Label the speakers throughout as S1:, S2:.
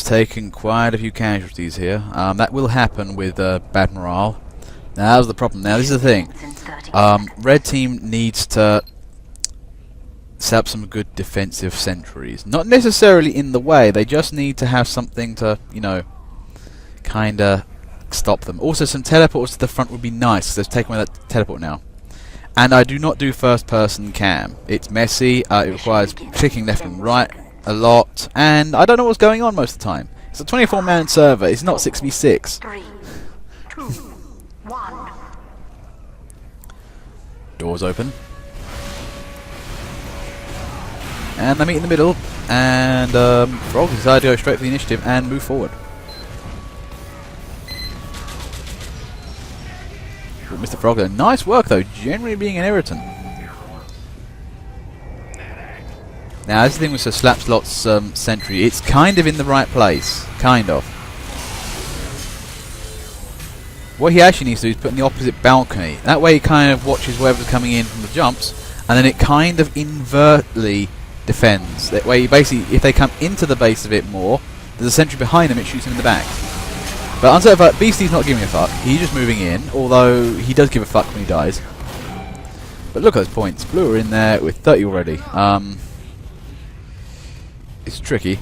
S1: Red's taken quite a few casualties here. That will happen with bad morale. Now, that was the problem. Now, this is the thing. Red team needs to set up some good defensive sentries. Not necessarily in the way, they just need to have something to, you know, kinda stop them. Also, some teleports to the front would be nice, because they've taken away that teleport now. And I do not do first person cam. It's messy, it requires clicking left and right a lot, and I don't know what's going on most of the time. It's a 24-man server, it's not 6v6.
S2: 3, 2, 1.
S1: Doors open. And they meet in the middle, and Frog decided to go straight for the initiative and move forward. Well, Mr. Frog though, nice work though, generally being an irritant. Now, this is the thing with the Slapslot's sentry, it's kind of in the right place. Kind of. What he actually needs to do is put in the opposite balcony. That way he kind of watches whoever's coming in from the jumps, and then it kind of invertly defends. That way, basically, if they come into the base a bit more, there's a sentry behind him, it shoots him in the back. But uncertain fact, Beastie's not giving a fuck. He's just moving in, although he does give a fuck when he dies. But look at those points. Blue are in there with 30 already. It's tricky.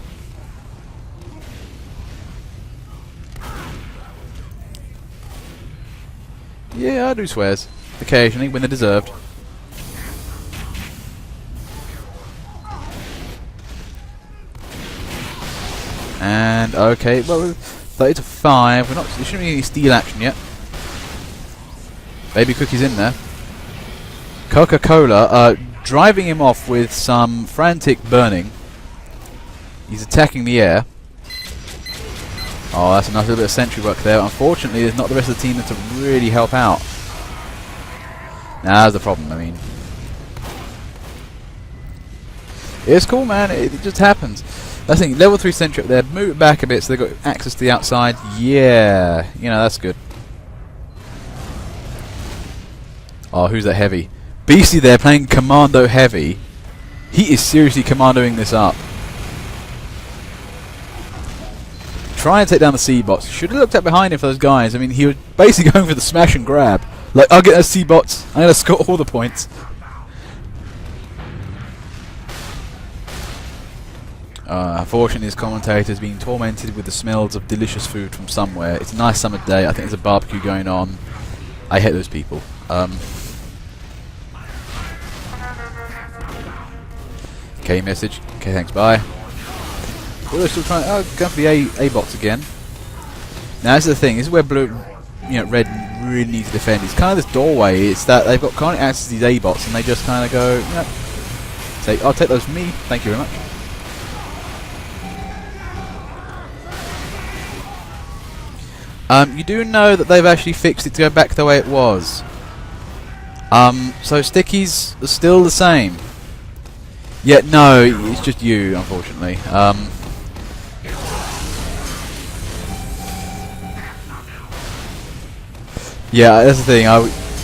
S1: Yeah, I do swears. Occasionally, when they're deserved. And, okay, well, 30 to 5. There shouldn't be any steal action yet. Baby Cookie's in there. Coca-Cola, driving him off with some frantic burning. He's attacking the air. Oh, that's a nice little bit of sentry work there. Unfortunately, there's not the rest of the team to really help out. Now, that's the problem, I mean. It's cool, man. It just happens. That's the thing. Level 3 sentry up there. Move it back a bit so they've got access to the outside. Yeah. You know, that's good. Oh, who's that heavy? Beastie there playing Commando Heavy. He is seriously commandoing this up. Try and take down the C-bots. Should have looked up behind him for those guys. I mean, he was basically going for the smash and grab. Like, I'll get those C-bots. I'm going to score all the points. Unfortunately, this commentator is being tormented with the smells of delicious food from somewhere. It's a nice summer day. I think there's a barbecue going on. I hate those people. Okay, message. Okay, thanks, bye. Oh, they're still trying. Oh, going for the A-bots again. Now, this is the thing. This is where blue, red really needs to defend. It's kind of this doorway. It's that they've got kind of access to these A-bots, and they just kind of go, say, I'll take those from me. Thank you very much. You do know that they've actually fixed it to go back the way it was. So stickies are still the same. Yet no, it's just you, unfortunately. Yeah, that's the thing.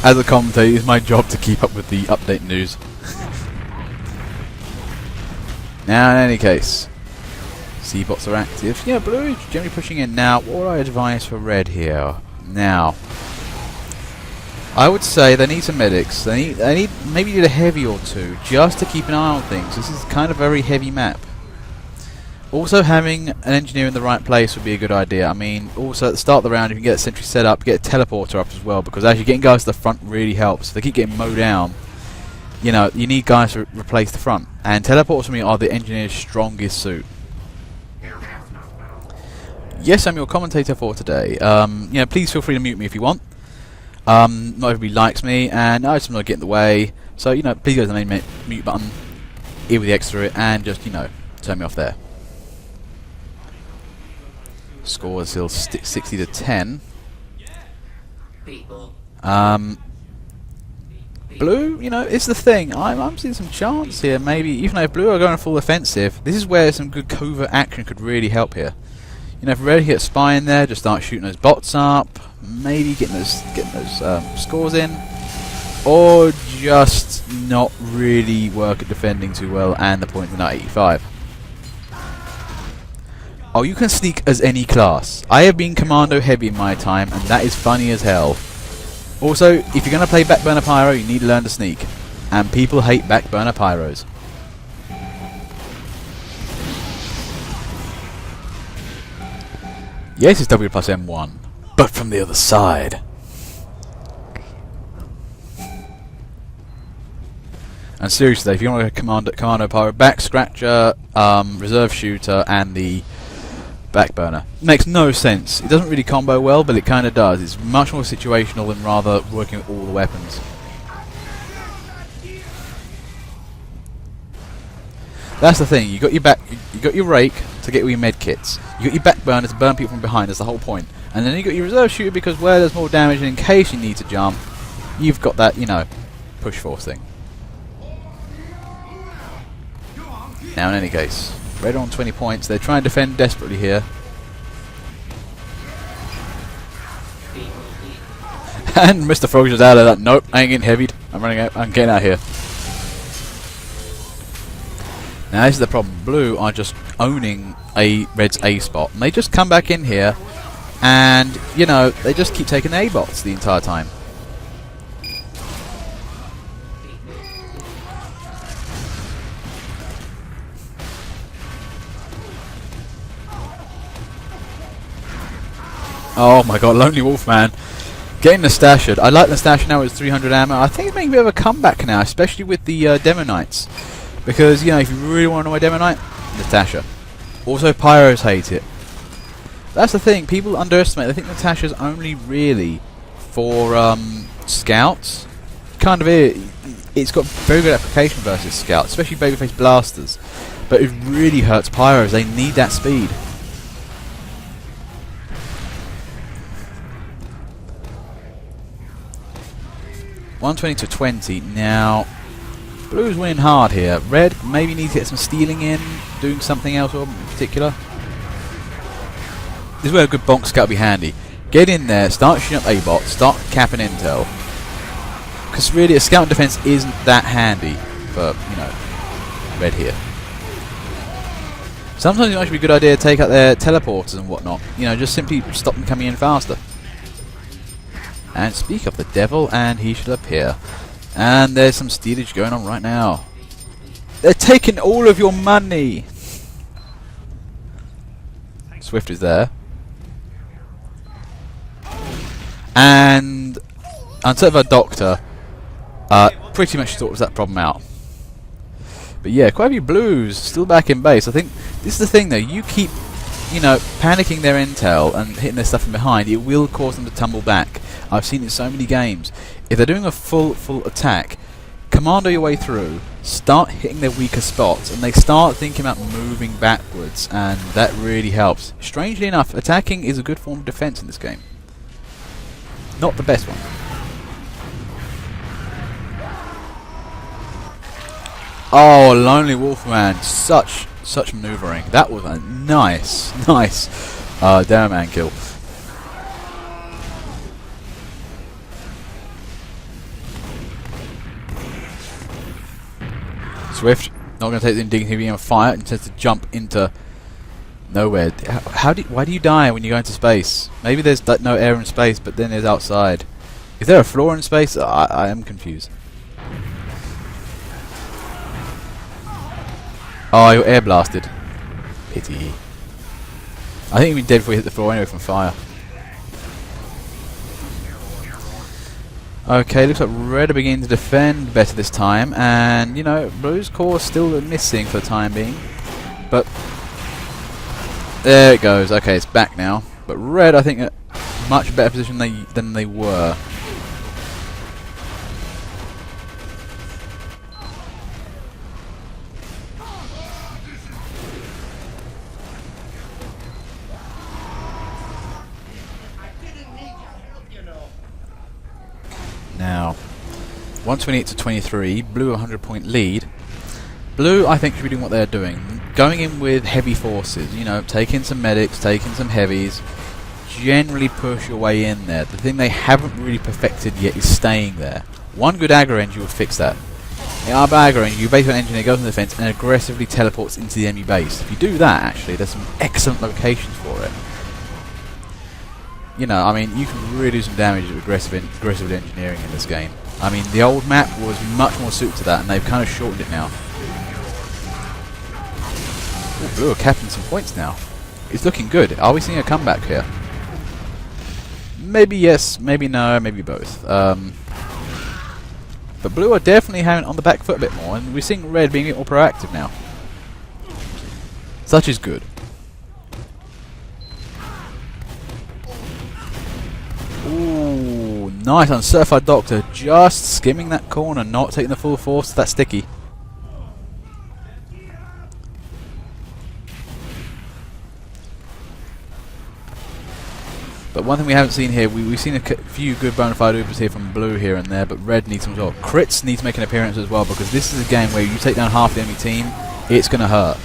S1: As a commentator, it's my job to keep up with the update news. Now, in any case, C-bots are active. Yeah, blue is generally pushing in. Now, what would I advise for red here? Now, I would say they need some medics. They need maybe need a heavy or two just to keep an eye on things. This is kind of a very heavy map. Also, having an engineer in the right place would be a good idea. I mean, also at the start of the round, if you can get a sentry set up, get a teleporter up as well, because actually getting guys to the front really helps. If they keep getting mowed down, you need guys to replace the front. And teleporters for me are the engineer's strongest suit. Yes, I'm your commentator for today. Please feel free to mute me if you want. Not everybody likes me, and I just want to get in the way. So, please go to the main mute button, here with the extra, and just, turn me off there. Score is still 60 to 10. Blue, it's the thing. I'm seeing some chance here. Maybe, even though blue are going full offensive, this is where some good covert action could really help here. If red hit a spy in there, just start shooting those bots up. Maybe getting those scores in, or just not really work at defending too well, and the point is now 85. Oh, you can sneak as any class. I have been Commando heavy in my time, and that is funny as hell. Also, if you're going to play Backburner Pyro, you need to learn to sneak. And people hate Backburner Pyros. Yes, it's W plus M1, but from the other side. And seriously, if you want to Commando Pyro, back scratcher, reserve shooter, and the backburner. Makes no sense. It doesn't really combo well, but it kind of does. It's much more situational than rather working with all the weapons. That's the thing. You got your rake to get all your med kits. You got your backburner to burn people from behind. That's the whole point. And then you got your reserve shooter because where there's more damage, and in case you need to jump, you've got that, you know, push force thing. Now, in any case, Red on 20 points. They're trying to defend desperately here. And Mr. Frog's just out of that. Nope, I ain't getting heavied. I'm running out. I'm getting out of here. Now, this is the problem. Blue are just owning Red's A spot. And they just come back in here, and, you know, they just keep taking A bots the entire time. Oh my god, Lonely Wolf, man. Getting Nastasha. I like Nastasha now with 300 ammo. I think it's making a bit of a comeback now, especially with the Demo Knights. Because, you know, if you really want to know my Demo Knight, Nastasha. Also, Pyros hate it. That's the thing, people underestimate. They think Natasha's only really for scouts. Kind of it's got very good application versus scouts, especially babyface blasters. But it really hurts Pyros. They need that speed. $120 to $20. Now, Blue's winning hard here. Red maybe needs to get some stealing in, doing something else in particular. This is where a good bonk scout would be handy. Get in there, start shooting up A-bots, start capping intel. Because really, a scout defense isn't that handy for, you know, Red here. Sometimes it might be a good idea to take out their teleporters and whatnot. You know, just simply stop them coming in faster. And speak of the devil, and he should appear. And there's some stealage going on right now. They're taking all of your money! Swift is there. And instead of a doctor, pretty much sorts that problem out. But yeah, quite a few Blues still back in base. I think this is the thing though, you keep, you know, panicking their intel and hitting their stuff from behind, it will cause them to tumble back. I've seen it in so many games. If they're doing a full attack, commando your way through, start hitting their weaker spots, and they start thinking about moving backwards, and that really helps. Strangely enough, attacking is a good form of defense in this game. Not the best one. Oh, Lonely Wolf, man. Such maneuvering. That was a nice Demo Man kill. Swift, not going to take the indignity of fire, intends to jump into nowhere. Why do you die when you go into space? Maybe there's no air in space, but then there's outside. Is there a floor in space? I am confused. Oh, you're air blasted. Pity. I think you'd be dead before you hit the floor anyway from fire. Okay, looks like Red are beginning to defend better this time, and, you know, Blue's core still missing for the time being. But, there it goes. Okay, it's back now. But Red, I think, are in much better position than they were. Now, 128 to 23, Blue 100-point lead. Blue, I think, should be doing what they're doing. Going in with heavy forces, you know, taking some medics, taking some heavies. Generally push your way in there. The thing they haven't really perfected yet is staying there. One good aggro engine will fix that. In our bagger, you basically engineer goes on the defense and aggressively teleports into the enemy base. If you do that, actually, there's some excellent locations for it. You know, I mean, you can really do some damage with aggressive engineering in this game. I mean, the old map was much more suited to that, and they've kind of shortened it now. Ooh, Blue are capturing some points now. It's looking good. Are we seeing a comeback here? Maybe yes, maybe no, maybe both. But Blue are definitely having it on the back foot a bit more, and we're seeing Red being a bit more proactive now. Such is good. Ooh, nice on Certified Doctor, just skimming that corner, not taking the full force of that sticky. But one thing we haven't seen here, we've seen a few good bona fide Ubers here from Blue here and there, but Red needs some as well. Crits need to make an appearance as well, because this is a game where you take down half the enemy team, it's going to hurt.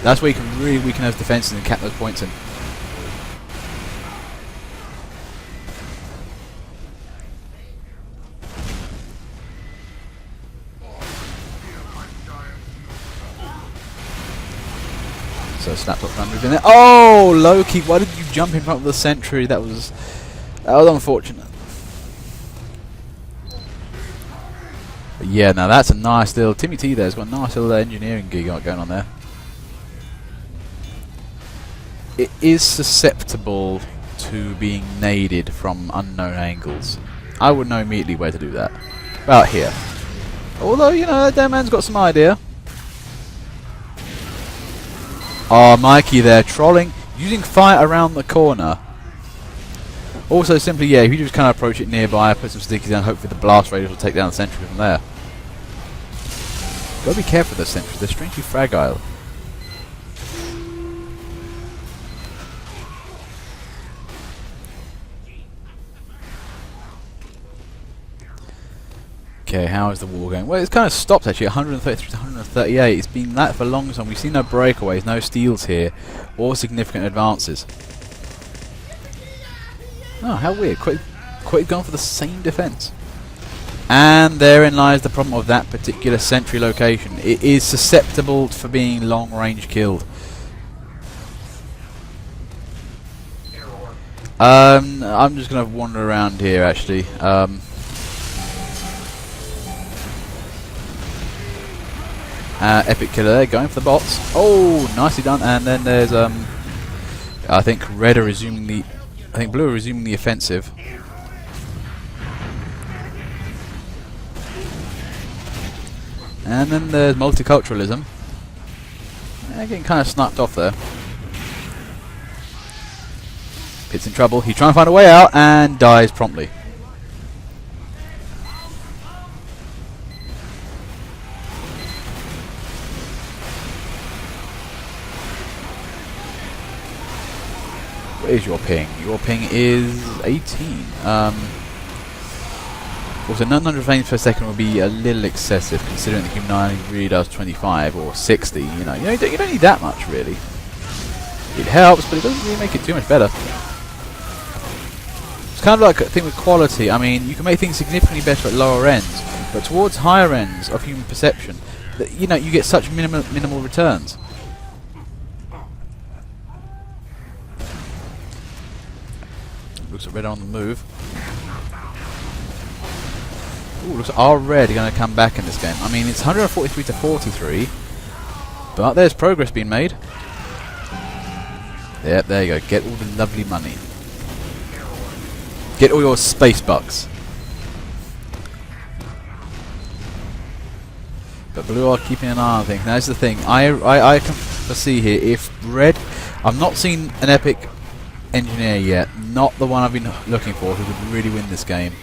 S1: That's where you can really weaken those defenses and cap those points in. So Snapshot Run moved in there. Oh, Loki! Why did you jump in front of the sentry? That was unfortunate. But yeah, now that's a nice little Timmy T. There's got a nice little engineering gig going on there. It is susceptible to being naded from unknown angles. I would know immediately where to do that. About here. Although, you know, that damn man's got some idea. Oh, Mikey there, trolling, using fire around the corner. Also, simply, yeah, if you just kind of approach it nearby, put some stickies down, hopefully the blast radius will take down the sentry from there. Gotta be careful with those sentries, they're strangely fragile. Okay, how is the war going? Well, it's kind of stopped actually, 133 to 138. It's been that for a long time. We've seen no breakaways, no steals here, or significant advances. Oh, how weird. Quite gone for the same defense. And therein lies the problem of that particular sentry location. It is susceptible for being long-range killed. I'm just going to wander around here actually. Epic killer there, going for the bots. Oh, nicely done. And then there's I think Red are resuming the, I think Blue are resuming the offensive. And then there's multiculturalism. They're getting kind of sniped off there. Pit's in trouble. He's trying to find a way out and dies promptly. What is your ping? Your ping is 18. Also, 900 frames per second would be a little excessive, considering the Human Eye really does 25 or 60. You don't need that much really. It helps, but it doesn't really make it too much better. It's kind of like a thing with quality. I mean, you can make things significantly better at lower ends, but towards higher ends of human perception, you get such minimal returns. Looks like Red on the move. Ooh, looks like our Red are going to come back in this game. I mean, it's 143 to 43, but there's progress being made. Yep, there you go. Get all the lovely money. Get all your space bucks. But Blue are keeping an eye on things. Now, that's the thing. I can foresee here, if Red... I've not seen an epic engineer yet, not the one I've been looking for, who could really win this game.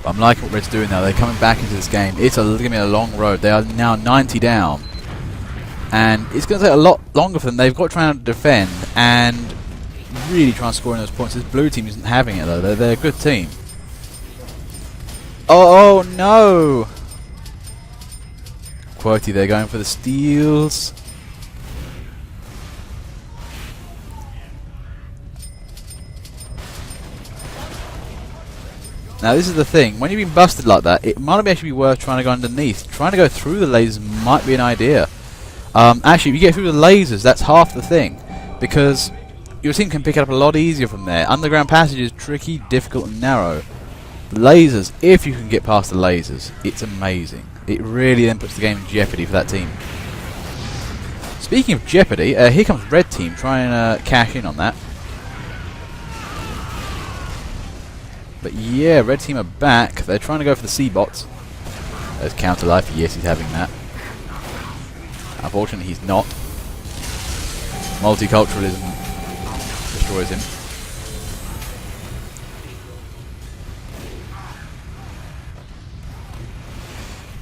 S1: I'm liking what Red's doing now. They're coming back into this game. It's going to be a long road. They are now 90 down, and it's going to take a lot longer for them. They've got to try and defend and really try and score in those points. This blue team isn't having it though. They're a good team. Oh no! Quirty, they're going for the steals. Now this is the thing, when you've been busted like that, it might actually be worth trying to go underneath. Trying to go through the lasers might be an idea. Actually, if you get through the lasers, that's half the thing. Because your team can pick it up a lot easier from there. Underground passage is tricky, difficult and narrow. The lasers, if you can get past the lasers, it's amazing. It really then puts the game in jeopardy for that team. Speaking of jeopardy, here comes red team trying to cash in on that. But yeah, red team are back. They're trying to go for the C-bots. There's counter life. Yes, he's having that. Unfortunately, he's not. Multiculturalism destroys him.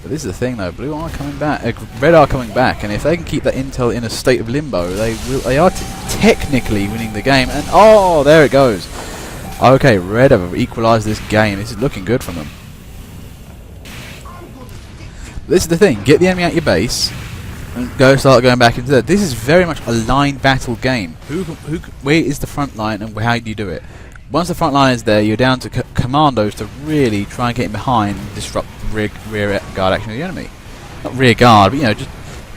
S1: But this is the thing, though. Blue are coming back. Red are coming back, and if they can keep that intel in a state of limbo, they are technically winning the game. And oh, there it goes. Okay, red have equalised this game. This is looking good from them. This is the thing. Get the enemy out your base and start going back into there. This is very much a line battle game. Where is the front line and how do you do it? Once the front line is there, you're down to commandos to really try and get in behind and disrupt the rear guard action of the enemy. Not rear guard, but you know, just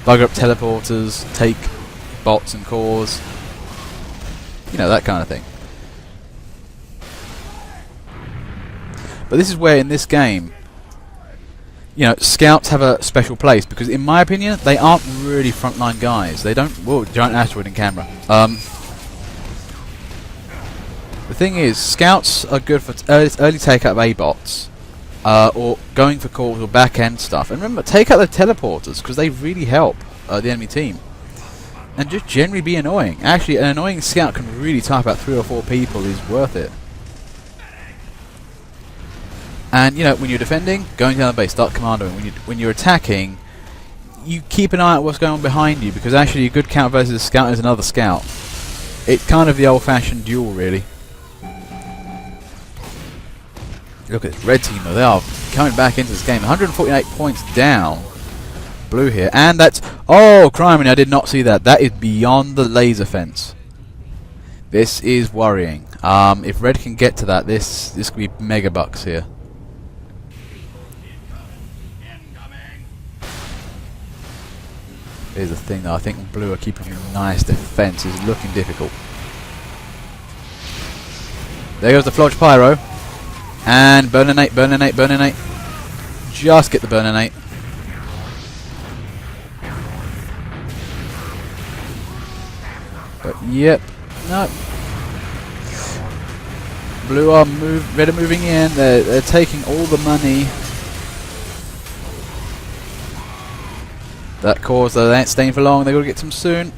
S1: bugger up teleporters, take bots and cores. You know, that kind of thing. But this is where, in this game, you know, scouts have a special place because, in my opinion, they aren't really frontline guys. They don't. Whoa, giant asteroid in camera. The thing is, scouts are good for early take out of A-bots, or going for calls or back end stuff. And remember, take out the teleporters because they really help the enemy team. And just generally be annoying. Actually, an annoying scout can really type out 3 or 4 people is worth it. And you know, when you're defending, going down the base, start commandoing. When you're attacking, you keep an eye on what's going on behind you, because actually a good scout versus a scout is another scout. It's kind of the old-fashioned duel, really. Look at this red team, though. They are coming back into this game. 148 points down. Blue here, and that's criminy! I did not see that. That is beyond the laser fence. This is worrying. If red can get to that, this could be mega bucks here. Here's the thing, though. I think blue are keeping a nice defense. It's looking difficult. There goes the Flodge Pyro. And burninate, burninate, burninate. Just get the burninate. But yep, no. Blue are red are moving in. They're taking all the money. That cause, though, they ain't staying for long. They've got to get some soon.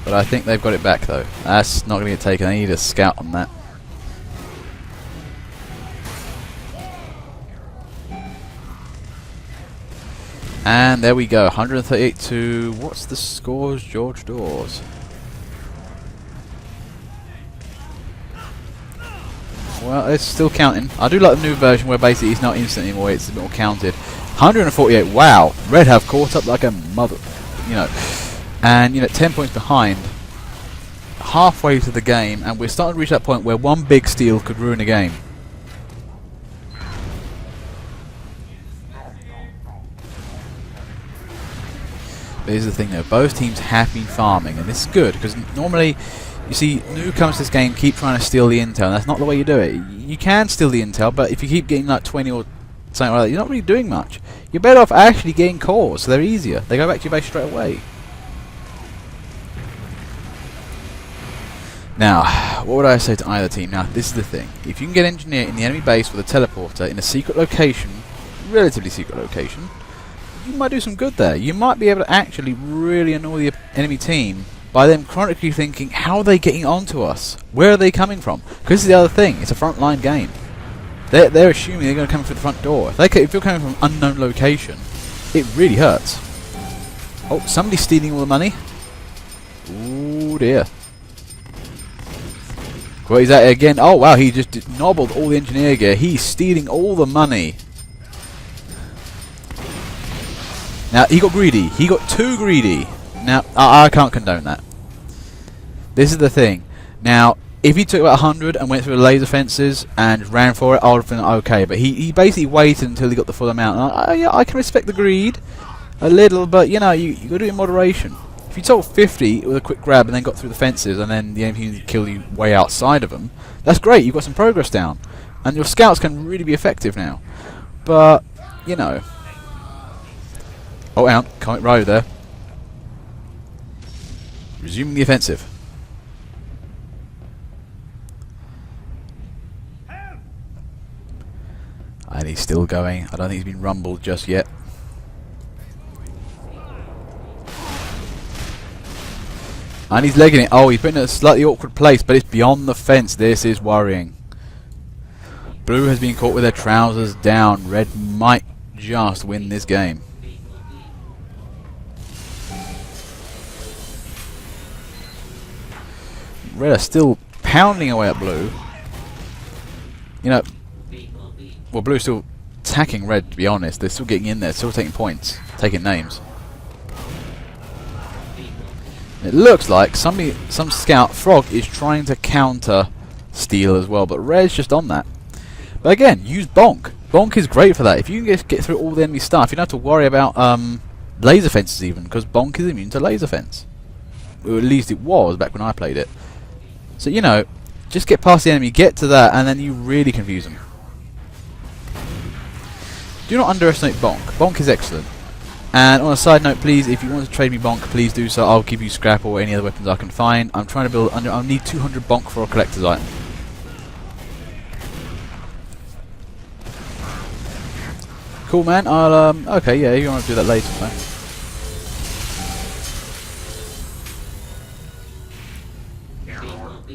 S1: But I think they've got it back, though. That's not going to get taken. They need a scout on that. And there we go. 138 to... What's the scores, George Dawes? Well, it's still counting. I do like the new version where basically it's not instant anymore. It's a bit more counted. 148. Wow. Red have caught up like a mother. You know. And, you know, 10 points behind. Halfway to the game. And we're starting to reach that point where one big steal could ruin a game. But here's the thing though, both teams have been farming, and this is good, because normally, you see, newcomers to this game keep trying to steal the intel, and that's not the way you do it. You can steal the intel, but if you keep getting like 20 or something like that, you're not really doing much. You're better off actually getting cores, so they're easier. They go back to your base straight away. Now, what would I say to either team? Now, this is the thing. If you can get engineer in the enemy base with a teleporter in a secret location, relatively secret location, you might do some good there. You might be able to actually really annoy the enemy team by them chronically thinking, how are they getting onto us? Where are they coming from? Because this is the other thing, it's a frontline game. They're assuming they're going to come through the front door. If you're coming from an unknown location, it really hurts. Oh, somebody's stealing all the money. Ooh dear. What is that again? Oh wow, he just nobbled all the engineer gear. He's stealing all the money. Now, he got greedy. He got too greedy. Now, I can't condone that. This is the thing. Now, If he took about 100 and went through the laser fences and ran for it, I would have been okay. But he basically waited until he got the full amount. And yeah, I can respect the greed a little, but you know, you got to do it in moderation. If you took 50 with a quick grab and then got through the fences and then the enemy can kill you way outside of them, that's great. You've got some progress down, and your scouts can really be effective now. But you know, oh, out, Comet Road there. Resuming the offensive. And he's still going. I don't think he's been rumbled just yet. And he's legging it. Oh, he's been in a slightly awkward place, but it's beyond the fence. This is worrying. Blue has been caught with their trousers down. Red might just win this game. Red are still pounding away at Blue. You know, well, Blue's still attacking Red, to be honest. They're still getting in there, still taking points, taking names. It looks like some scout Frog is trying to counter Steel as well, but Red's just on that. But again, use Bonk. Bonk is great for that. If you can get through all the enemy stuff, you don't have to worry about laser fences even, because Bonk is immune to laser fence. Or at least it was back when I played it. So, you know, just get past the enemy, get to that, and then you really confuse them. Do not underestimate Bonk. Bonk is excellent. And on a side note, please, if you want to trade me Bonk, please do so. I'll give you scrap or any other weapons I can find. I'm trying to build I need 200 Bonk for a collector's item. Cool, man. I'll okay, yeah, you want to do that later, man.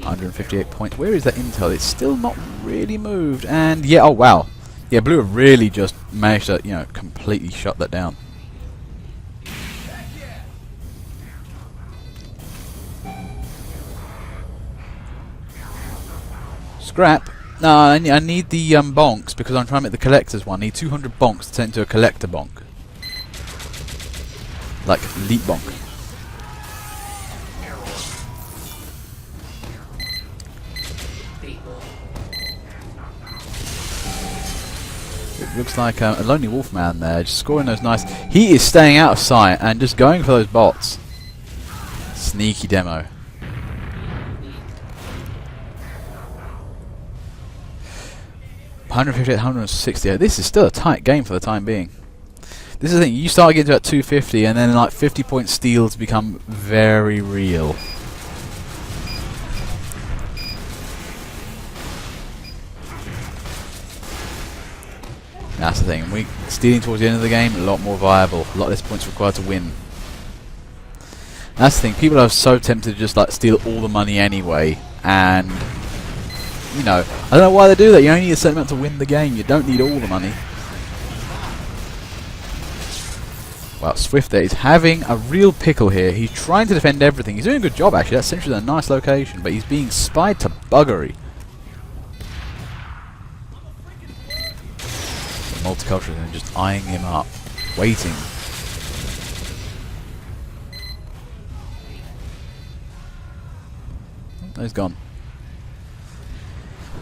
S1: $158 points. Where is that intel? It's still not really moved. And yeah, oh wow. Yeah, Blue have really just managed to, you know, completely shut that down. Scrap. No, I need the bonks because I'm trying to make the collector's one. I need 200 bonks to turn into a collector bonk. Like elite bonk. It looks like a lonely wolf man there, just scoring those nice. He is staying out of sight and just going for those bots. Sneaky demo. $158, $160. This is still a tight game for the time being. This is the thing. You start getting to about 250, and then like 50-point steals become very real. That's the thing. Stealing towards the end of the game, a lot more viable. A lot less points required to win. That's the thing. People are so tempted to just like steal all the money anyway, and you know, I don't know why they do that. You only need a certain amount to win the game. You don't need all the money. Well, Swift there is having a real pickle here. He's trying to defend everything. He's doing a good job actually. That sentry's in a nice location, but he's being spied to buggery. Multicultural and just eyeing him up, waiting. Oh, he's gone.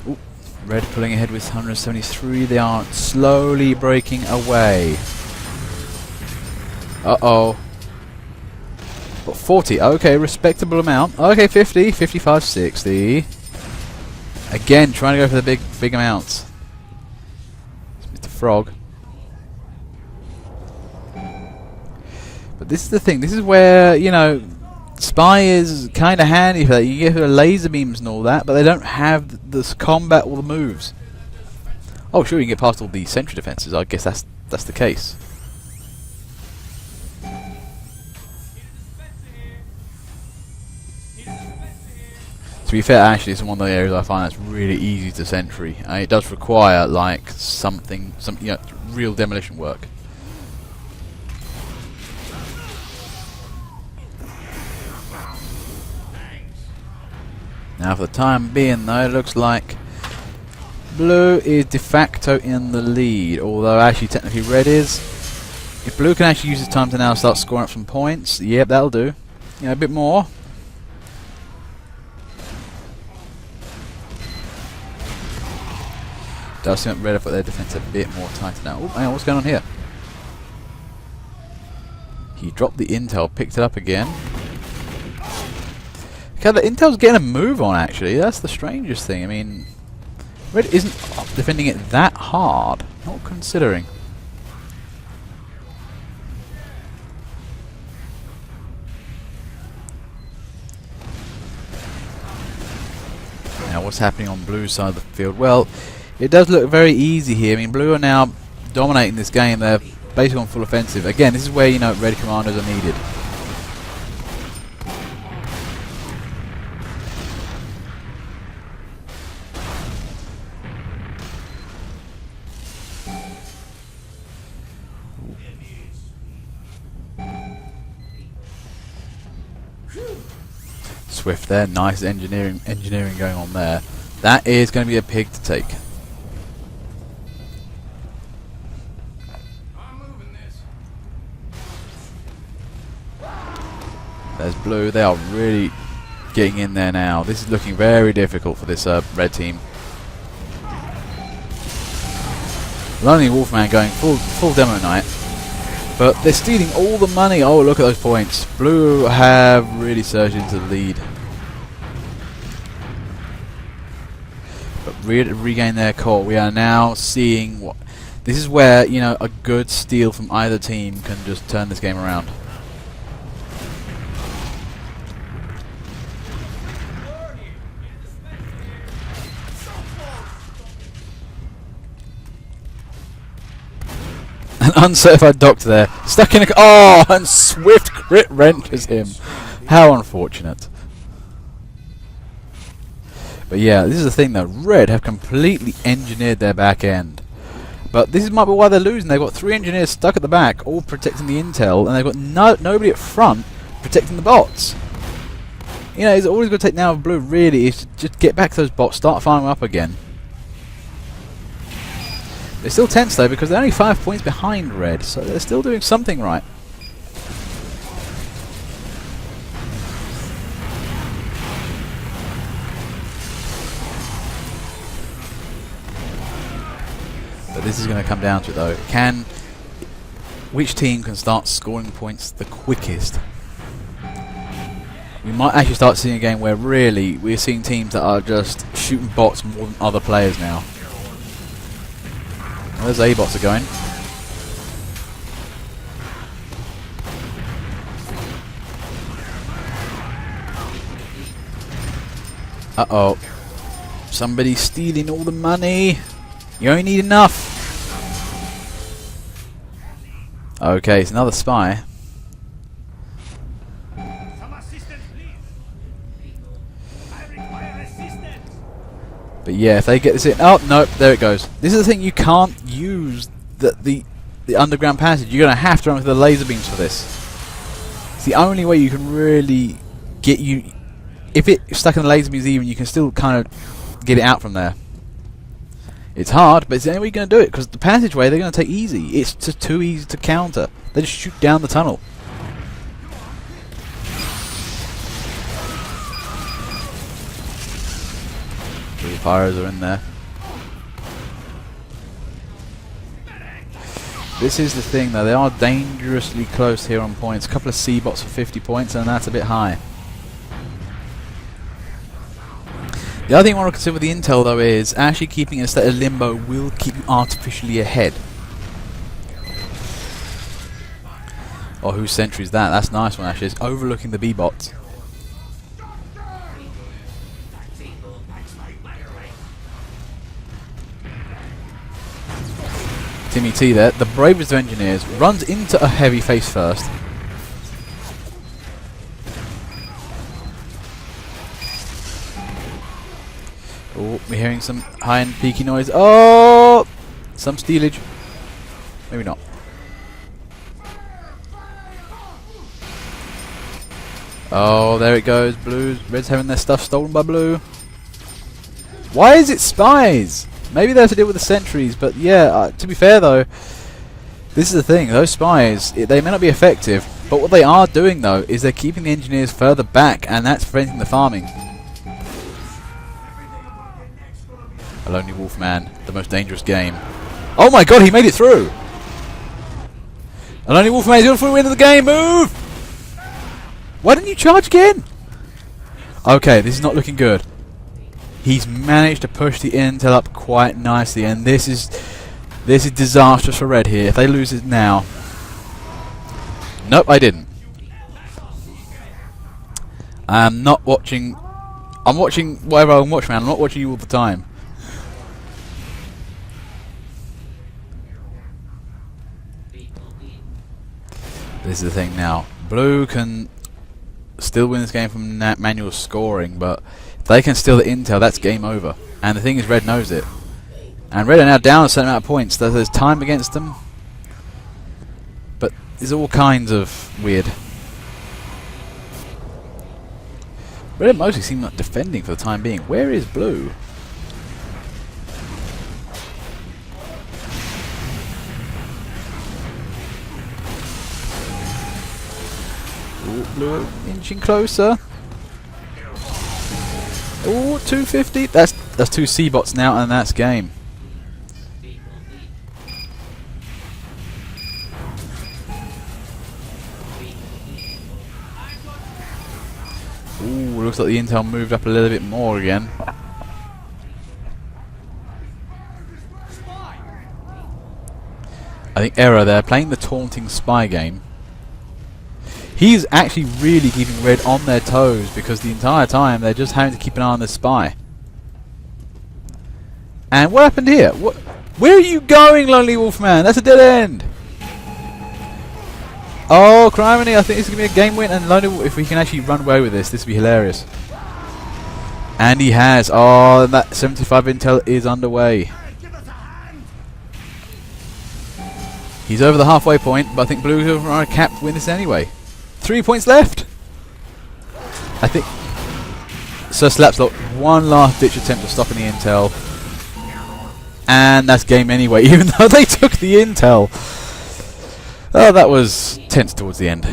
S1: Ooh, Red pulling ahead with 173. They are slowly breaking away. Uh-oh. Got 40. Okay, respectable amount. Okay, 50, 55, 60. Again, trying to go for the big amounts. Frog. But this is the thing. This is where, you know, Spy is kind of handy for that. You get the laser beams and all that, but they don't have this combat or the moves. Oh, sure, you can get past all the sentry defenses. I guess that's the case. To be fair, actually, it's one of the areas I find that's really easy to sentry. It does require like some you know, real demolition work. Now, for the time being, though, it looks like Blue is de facto in the lead. Although, actually, technically, Red is. If Blue can actually use his time to now start scoring up some points, yep, that'll do. You know, a bit more. Does seem like red have got their defense a bit more tighter now. Oh, hang on, what's going on here? He dropped the intel, picked it up again. Okay, the intel's getting a move on, actually. That's the strangest thing. I mean, red isn't defending it that hard. Not considering. Now, what's happening on blue's side of the field? Well, it does look very easy here. I mean, blue are now dominating this game. They're basically on full offensive. Again, this is where, you know, red commanders are needed. Swift there, nice engineering going on there. That is going to be a pig to take. There's blue. They are really getting in there now. This is looking very difficult for this red team. Lonely Wolfman going full demo night. But they're stealing all the money. Oh, look at those points. Blue have really surged into the lead. But regain their core. We are now seeing what... This is where, you know, a good steal from either team can just turn this game around. An uncertified doctor there, stuck in a... Oh, and Swift crit wrenches him. How unfortunate. But yeah, this is the thing though. Red have completely engineered their back end. But this might be why they're losing. They've got 3 engineers stuck at the back, all protecting the intel, and they've got nobody at front protecting the bots. You know, it's always going to take now of blue, really, is to just get back to those bots, start firing them up again. They're still tense though because they're only 5 points behind red, so they're still doing something right. But this is going to come down to it though. Which team can start scoring points the quickest? We might actually start seeing a game where really we're seeing teams that are just shooting bots more than other players now. Well, those A-bots are going. Uh-oh. Somebody's stealing all the money. You only need enough. Okay, it's another spy. But yeah, if they get this in... Oh, nope, there it goes. This is the thing, you can't use the underground passage. You're going to have to run with the laser beams for this. It's the only way you can really get you... If it's stuck in the laser beams even, you can still kind of get it out from there. It's hard, but it's the only way you're going to do it, because the passageway they're going to take easy. It's just too easy to counter. They just shoot down the tunnel. The pyros are in there. This is the thing though, they are dangerously close here on points. A couple of C-bots for 50 points, and that's a bit high. The other thing I want to consider with the intel though is actually keeping in a state of limbo will keep you artificially ahead. Oh, whose sentry is that? That's a nice one actually. It's overlooking the B-bots. Timmy T there, the bravest of engineers, runs into a heavy face first. Oh, we're hearing some high-end peaky noise. Oh! Some stealage. Maybe not. Oh, there it goes. Blues, Red's having their stuff stolen by blue. Why is it spies? Maybe they have to deal with the sentries, but yeah, to be fair though, this is the thing, those spies, they may not be effective, but what they are doing though, is they're keeping the engineers further back, and that's preventing the farming. A Lonely Wolf Man, the most dangerous game. Oh my god, he made it through! A Lonely Wolf Man is going for the win of the game, move! Why didn't you charge again? Okay, this is not looking good. He's managed to push the intel up quite nicely, and this is disastrous for Red here. If they lose it now... Nope, I didn't. I'm not watching... I'm watching whatever I'm watching, man. I'm not watching you all the time. This is the thing now. Blue can still win this game from manual scoring, but if they can steal the intel, that's game over. And the thing is, Red knows it. And Red are now down a certain amount of points. There's time against them. But there's all kinds of weird. Red mostly seem like defending for the time being. Where is Blue? Ooh, Blue inching closer. Ooh, 250. That's 2 C-bots now, and that's game. Ooh, looks like the intel moved up a little bit more again. I think error there, playing the taunting spy game. He's actually really keeping Red on their toes because the entire time they're just having to keep an eye on the spy. And what happened here? Where are you going, Lonely Wolf Man? That's a dead end. Oh, criminy, I think this is going to be a game win, and Lonely Wolf, if we can actually run away with this will be hilarious. And he has. Oh, that 75 intel is underway. He's over the halfway point, but I think Blue's over on a cap to win this anyway. 3 points left. I think Sir Slapslot, one last ditch attempt of stopping the intel. And that's game anyway, even though they took the intel. Oh, that was tense towards the end.